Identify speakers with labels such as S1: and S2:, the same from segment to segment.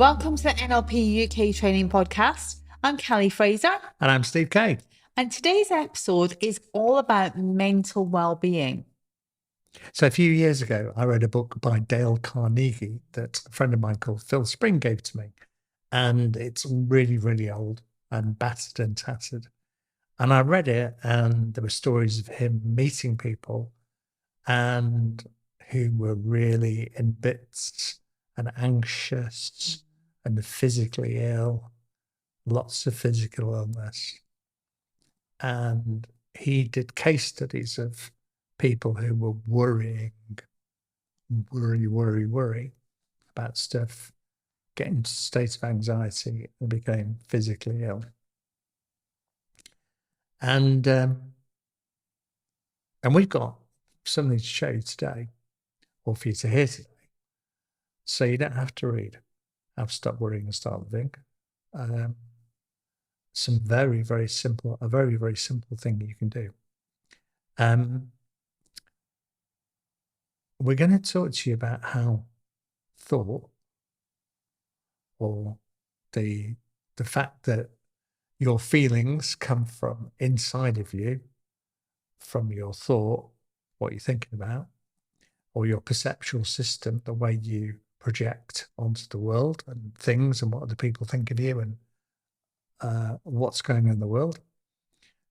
S1: Welcome to the NLP UK Training Podcast. I'm Kelly Fraser.
S2: And I'm Steve Kay.
S1: And today's episode is all about mental well-being.
S2: So a few years ago, I read a book by Dale Carnegie that a friend of mine called Phil Spring gave to me. And it's really, really old and battered and tattered. And I read it, and there were stories of him meeting people and who were really in bits and anxious and physically ill, lots of physical illness. And he did case studies of people who were worrying, worry about stuff, getting into states of anxiety and became physically ill. And we've got something to show you today, or for you to hear today, so you don't have to read How to Stop Worrying and Start Living. Some very, very simple thing you can do. We're going to talk to you about how thought, or the fact that your feelings come from inside of you, from your thought, what you're thinking about, or your perceptual system, the way you project onto the world and things and what other people think of you and what's going on in the world.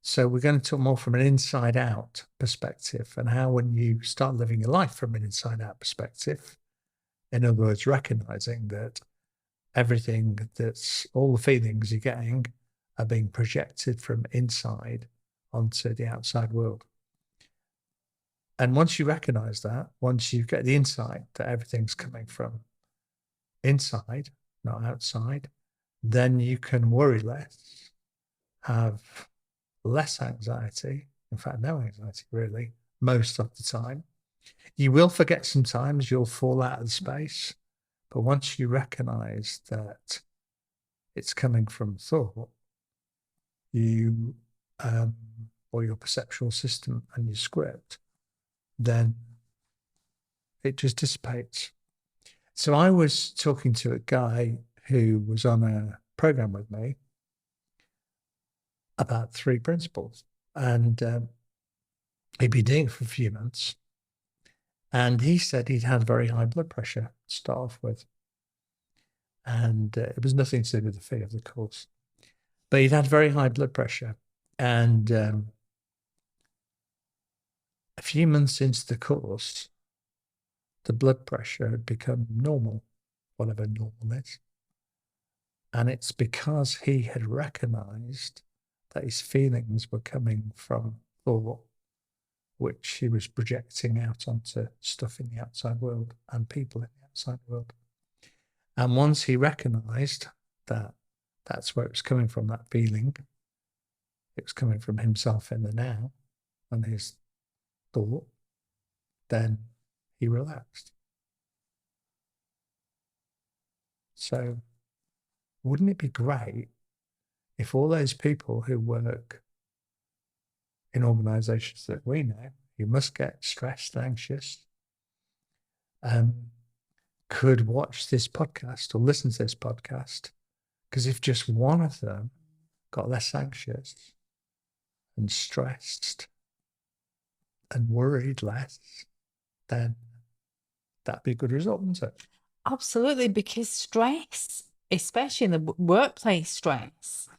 S2: So we're going to talk more from an inside out perspective, and how when you start living your life from an inside out perspective, in other words, recognizing that everything that's all the feelings you're getting are being projected from inside onto the outside world. And once you recognize that, once you get the insight that everything's coming from inside, not outside, then you can worry less, have less anxiety, in fact, no anxiety really, most of the time. You will forget sometimes, you'll fall out of the space, but once you recognize that it's coming from thought, you, or your perceptual system and your script, then it just dissipates. So I was talking to a guy who was on a program with me about 3 principles, and he'd been doing it for a few months, and he said he'd had very high blood pressure to start off with, and it was nothing to do with the fee of the course, but he'd had very high blood pressure, and a few months into the course, the blood pressure had become normal, whatever normal is. And it's because he had recognized that his feelings were coming from thought, which he was projecting out onto stuff in the outside world and people in the outside world. And once he recognized that that's where it was coming from, that feeling, it was coming from himself in the now and his thought, then he relaxed. So wouldn't it be great if all those people who work in organizations that we know, who must get stressed and anxious, could watch this podcast or listen to this podcast? Because if just one of them got less anxious and stressed and worried less, then that'd be a good result, wouldn't it?
S1: Absolutely, because stress, especially in the workplace stress,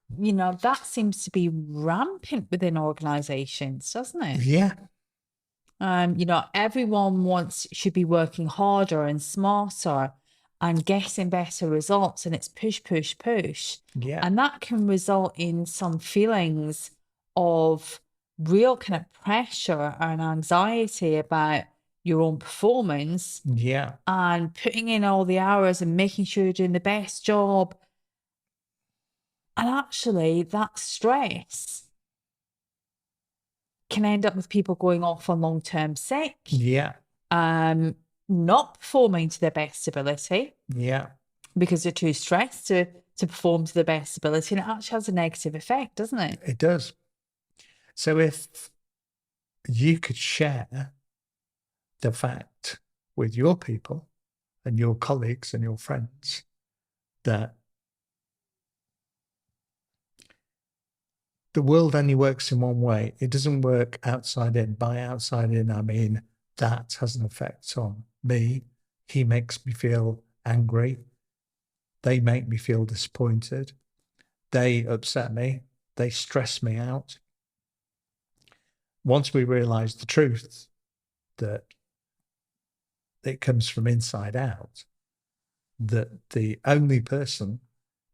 S1: that seems to be rampant within organizations, doesn't it?
S2: Yeah.
S1: Everyone should be working harder and smarter and getting better results, and it's push.
S2: Yeah.
S1: And that can result in some feelings of real kind of pressure and anxiety about your own performance.
S2: Yeah.
S1: And putting in all the hours and making sure you're doing the best job. And actually, that stress can end up with people going off on long-term sick.
S2: Yeah.
S1: Not performing to their best ability.
S2: Yeah.
S1: Because they're too stressed to perform to their best ability. And it actually has a negative effect, doesn't it?
S2: It does. So if you could share the fact with your people and your colleagues and your friends that the world only works in one way. It doesn't work outside in. By outside in, I mean that has an effect on me. He makes me feel angry. They make me feel disappointed. They upset me. They stress me out. Once we realize the truth that it comes from inside out, that the only person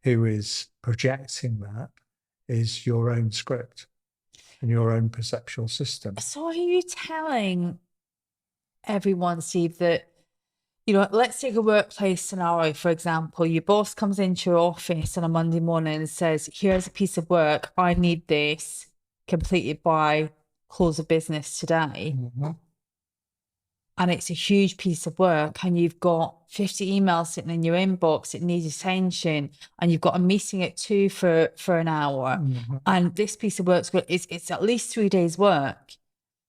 S2: who is projecting that is your own script and your own perceptual system.
S1: So are you telling everyone, Steve, that, let's take a workplace scenario, for example. Your boss comes into your office on a Monday morning and says, here's a piece of work. I need this completed by close of business today.
S2: Mm-hmm.
S1: And it's a huge piece of work, and you've got 50 emails sitting in your inbox that need attention, and you've got a meeting at 2 for an hour.
S2: Mm-hmm.
S1: And this piece of work it's at least 3 days work.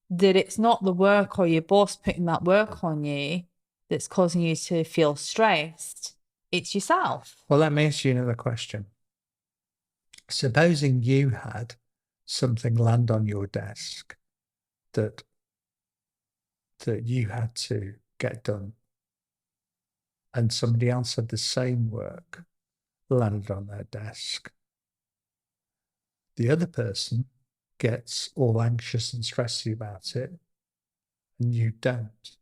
S1: That it's not the work or your boss putting that work on you that's causing you to feel stressed. It's yourself.
S2: Well, let me ask you another question. Supposing you had something land on your desk that you had to get done, and somebody else had the same work landed on their desk. The other person gets all anxious and stressy about it, and you don't.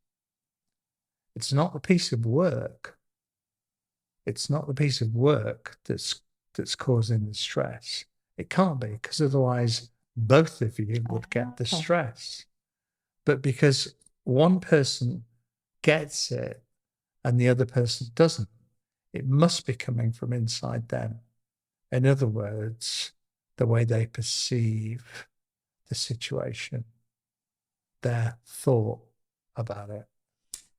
S2: It's not the piece of work. It's not the piece of work that's causing the stress. It can't be, because otherwise both of you would get the stress. But because one person gets it and the other person doesn't, it must be coming from inside them. In other words, the way they perceive the situation, their thought about it.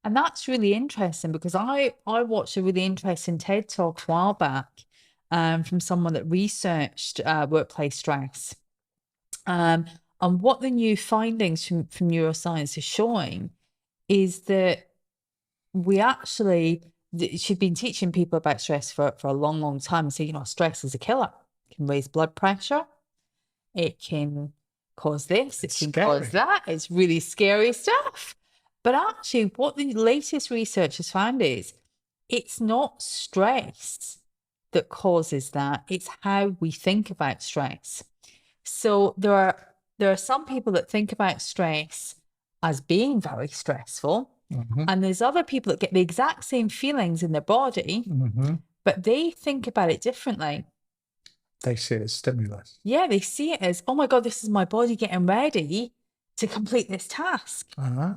S1: And that's really interesting, because I watched a really interesting TED Talk a while back from someone that researched workplace stress. And what the new findings from neuroscience are showing is that she'd been teaching people about stress for a long, long time. So, stress is a killer. It can raise blood pressure. It can cause this. It can cause that. It's really scary stuff. But actually, what the latest research has found is it's not stress that causes that. It's how we think about stress. So there are some people that think about stress as being very stressful. Mm-hmm. And there's other people that get the exact same feelings in their body, mm-hmm. but they think about it differently.
S2: They see it as stimulus.
S1: Yeah, they see it as, oh my God, this is my body getting ready to complete this task.
S2: Uh-huh.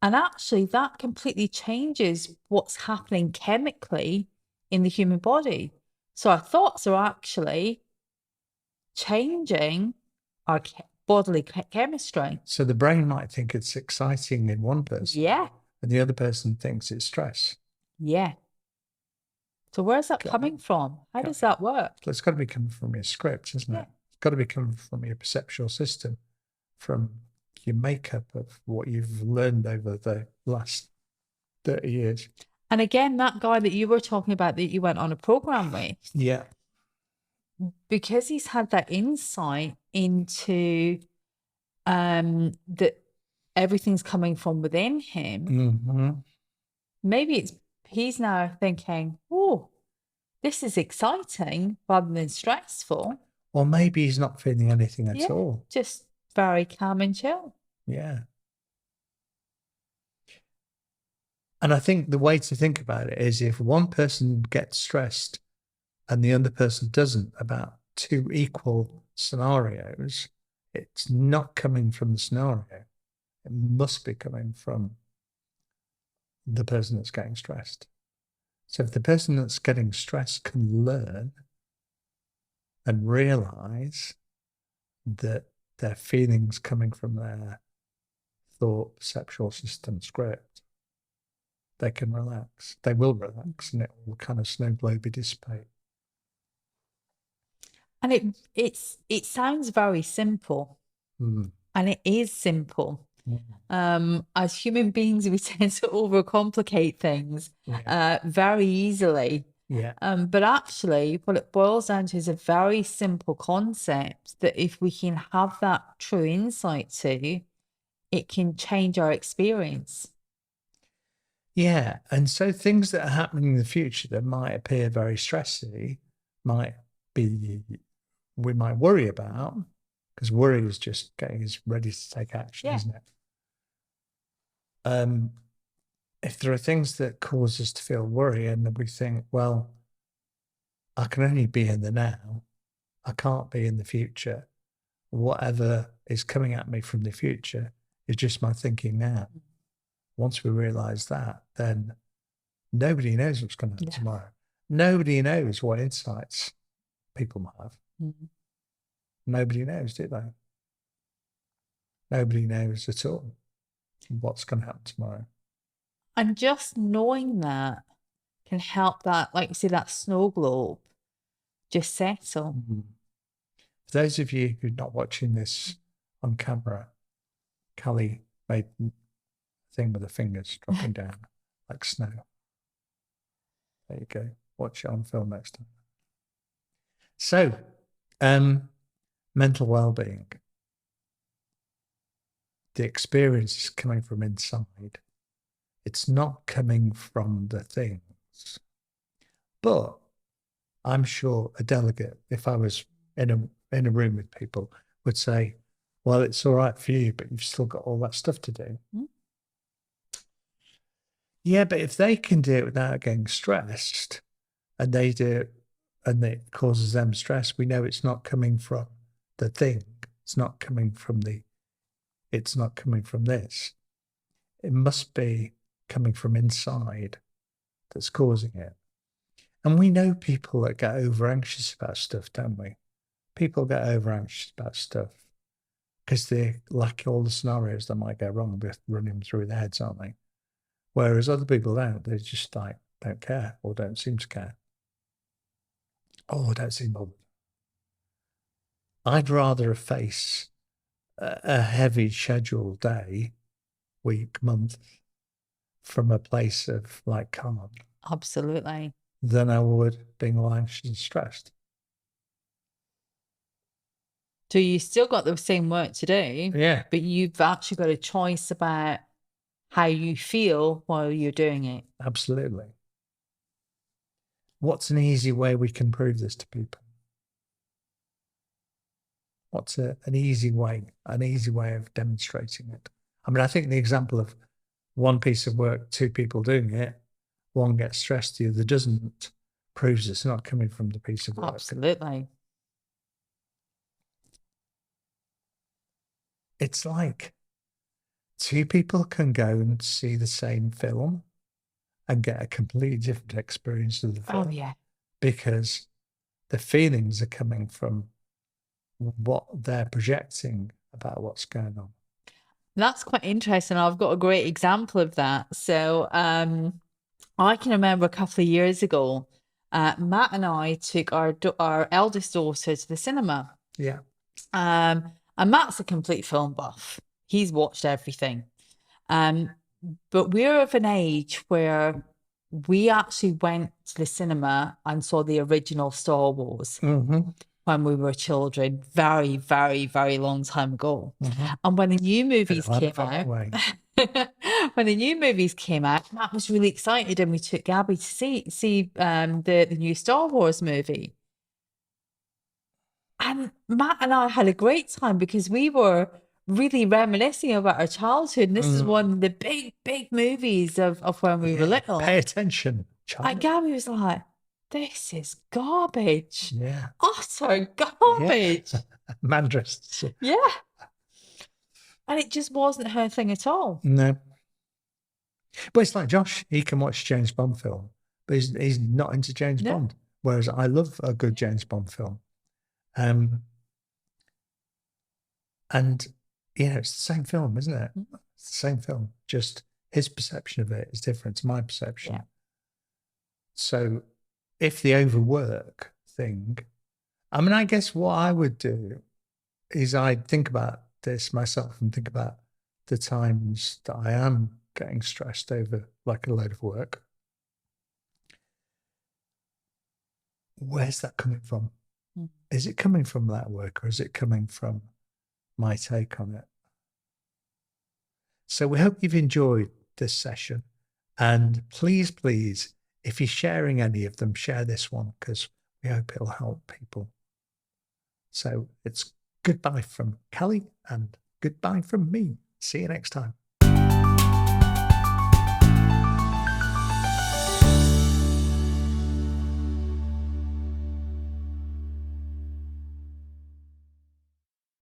S1: And actually, that completely changes what's happening chemically in the human body. So our thoughts are actually changing our bodily chemistry.
S2: So the brain might think it's exciting in one person.
S1: Yeah.
S2: And the other person thinks it's stress.
S1: Yeah. So where's that coming from? How does that work?
S2: Well, it's got to be coming from your script, isn't it? It's got to be coming from your perceptual system, from your makeup of what you've learned over the last 30 years.
S1: And again, that guy that you were talking about that you went on a program with.
S2: Yeah.
S1: Because he's had that insight into that everything's coming from within him,
S2: mm-hmm.
S1: maybe he's now thinking, oh, this is exciting rather than stressful.
S2: Or maybe he's not feeling anything at all.
S1: Just very calm and chill.
S2: Yeah. And I think the way to think about it is, if one person gets stressed and the other person doesn't, about two equal scenarios, it's not coming from the scenario. It must be coming from the person that's getting stressed. So if the person that's getting stressed can learn and realize that their feelings coming from their thought, perceptual system script, they can relax. They will relax, and it will kind of slow, slowly dissipate.
S1: And it sounds very simple, and it is simple. As human beings, we tend to overcomplicate things very easily.
S2: Yeah.
S1: But actually, what it boils down to is a very simple concept that if we can have that true insight to, it can change our experience.
S2: Yeah. And so things that are happening in the future that might appear very stressy might be, we might worry about, because worry is just getting us ready to take action,
S1: Yeah.
S2: isn't it? If there are things that cause us to feel worry and we think, well, I can only be in the now, I can't be in the future. Whatever is coming at me from the future is just my thinking now. Once we realize that, then nobody knows what's going to happen tomorrow. Nobody knows what insights people might have.
S1: Mm-hmm.
S2: Nobody knows, do they? Nobody knows at all what's going to happen tomorrow.
S1: And just knowing that can help that, like you say, that snow globe just settle.
S2: Mm-hmm. For those of you who are not watching this on camera, Callie made a thing with her fingers dropping down like snow. There you go. Watch it on film next time. So, mental well-being. The experience is coming from inside. It's not coming from the things. But I'm sure a delegate, if I was in a room with people, would say, well, it's all right for you, but you've still got all that stuff to do. Mm-hmm. Yeah, but if they can do it without getting stressed, and they do it, and it causes them stress, we know it's not coming from the thing. It's not coming from this. It must be coming from inside that's causing it. And we know people that get over anxious about stuff, don't we? People get over anxious about stuff because they like all the scenarios that might go wrong, they're running through their heads, aren't they? Whereas other people don't. They just like don't care or don't seem to care. Oh, don't seem bothered. I'd rather face a heavy scheduled day, week, month from a place of like calm.
S1: Absolutely.
S2: Than I would being all anxious and stressed.
S1: So you still got the same work to do.
S2: Yeah.
S1: But you've actually got a choice about how you feel while you're doing it.
S2: Absolutely. What's an easy way we can prove this to people? What's an easy way of demonstrating it? I mean, I think the example of one piece of work, two people doing it, one gets stressed, the other doesn't, proves it's not coming from the piece of work.
S1: Absolutely.
S2: It's like two people can go and see the same film and get a completely different experience of the film.
S1: Oh, yeah.
S2: Because the feelings are coming from what they're projecting about what's going on.
S1: That's quite interesting. I've got a great example of that. So I can remember a couple of years ago, Matt and I took our eldest daughter to the cinema.
S2: Yeah.
S1: And Matt's a complete film buff. He's watched everything. But we're of an age where we actually went to the cinema and saw the original Star Wars. Mm-hmm. When we were children, very, very, very long time ago. Mm-hmm. And when the new movies came out, Matt was really excited, and we took Gabby to see the new Star Wars movie. And Matt and I had a great time because we were really reminiscing about our childhood. And this is one of the big, big movies of when we were little.
S2: Pay attention, child.
S1: And Gabby was like, this is garbage.
S2: Yeah.
S1: Utter garbage.
S2: Yeah. Mandrists.
S1: Yeah. And it just wasn't her thing at all.
S2: No. But it's like Josh, he can watch James Bond film, but he's not into James Bond. Whereas I love a good James Bond film. And it's the same film, isn't it? Mm-hmm. It's the same film. Just his perception of it is different to my perception. Yeah. So if the overwork thing, I mean, I guess what I would do is I'd think about this myself and think about the times that I am getting stressed over like a load of work. where's that coming from?
S1: Mm.
S2: Is it coming from that work, or is it coming from my take on it? So we hope you've enjoyed this session. And please, please, if you're sharing any of them, share this one, because we hope it'll help people. So it's goodbye from Kelly and goodbye from me. See you next time.